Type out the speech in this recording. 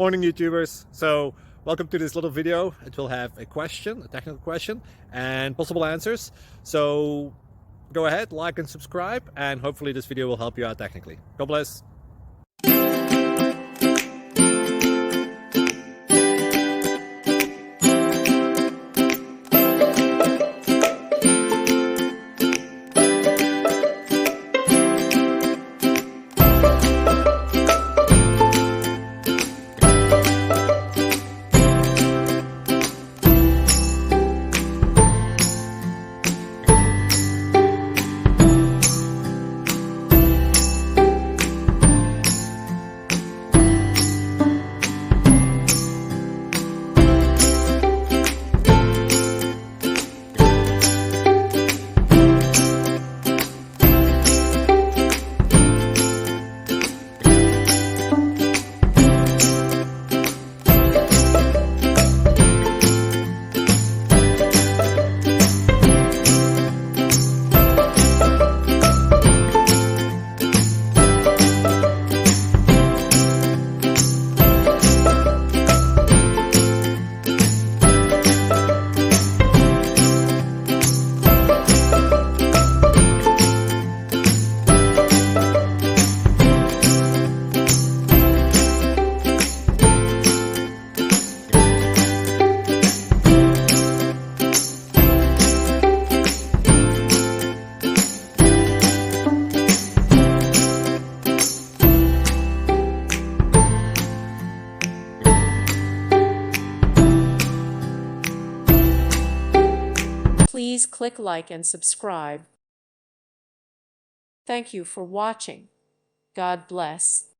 Morning YouTubers. So welcome to this little video. It will have a question, a technical question, and possible answers. So go ahead, like and subscribe, and hopefully this video will help you out technically. God bless. Please click like and subscribe. Thank you for watching. God bless.